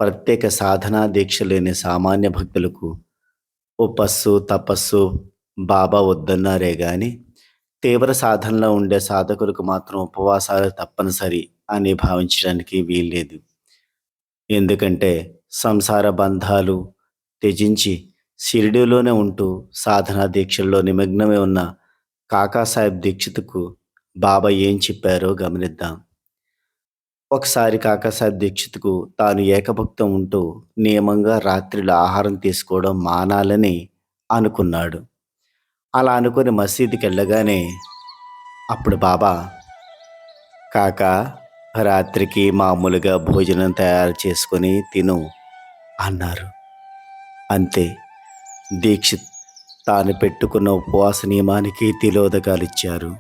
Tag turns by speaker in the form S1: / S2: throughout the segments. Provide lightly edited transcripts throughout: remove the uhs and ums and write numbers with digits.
S1: ప్రత్యేక సాధనా దీక్ష లేని సామాన్య భక్తులకు ఉపస్సు, తపస్సు బాబా వద్దన్నారే గాని, తీవ్ర సాధనలో ఉండే సాధకులకు మాత్రం ఉపవాసాలు తప్పనిసరి అని భావించడానికి వీల్లేదు. ఎందుకంటే సంసార బంధాలు త్యజించి షిరిడీలోనే ఉంటూ సాధనా దీక్షల్లో నిమగ్నమై ఉన్న కాకాసాహెబ్ దీక్షిత్కు బాబా ఏం చెప్పారో గమనిద్దాం. ఒకసారి కాకాసాహెబ్ దీక్షిత్కు తాను ఏకభుక్తం ఉంటూ నియమంగా రాత్రిళ్ళు ఆహారం తీసుకోవడం మానాలని అనుకున్నాడు. అలా అనుకుని మసీదుకెళ్ళగానే అప్పుడు బాబా, కాకా, రాత్రికి మామూలుగా భోజనం తయారు చేసుకొని తిను అన్నారు. అంతే. దీక్షిత్ తాను పెట్టుకున్న ఉపవాస నియమానికి తిలోదకాలిచ్చారు.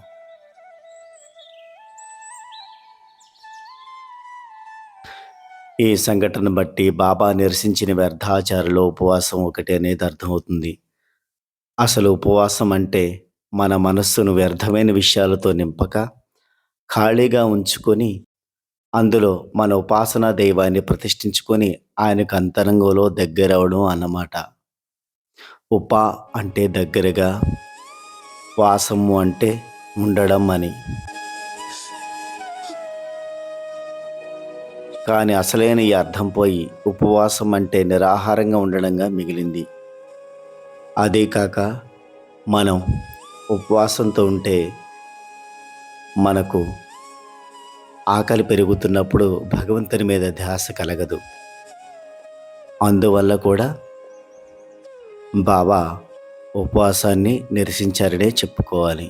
S1: ఈ సంఘటన బట్టి బాబా నిరసించిన వ్యర్థాచారులో ఉపవాసం ఒకటి అనేది అర్థమవుతుంది. అసలు ఉపవాసం అంటే మన మనస్సును వ్యర్థమైన విషయాలతో నింపక, ఖాళీగా ఉంచుకొని, అందులో మన ఉపాసనా దైవాన్ని ప్రతిష్ఠించుకొని ఆయనకు అంతరంగంలో దగ్గరవడం అన్నమాట. ఉప అంటే దగ్గరగా, వాసము అంటే ఉండడం అని. కానీ అసలైన ఈ అర్థం పోయి ఉపవాసం అంటే నిరాహారంగా ఉండడంగా మిగిలింది. అదే కాక మనం ఉపవాసంతో ఉంటే మనకు ఆకలి పెరుగుతున్నప్పుడు భగవంతుని మీద ధ్యాస కలగదు. అందువల్ల కూడా బాబా ఉపవాసాన్ని నిరసించారనే చెప్పుకోవాలి.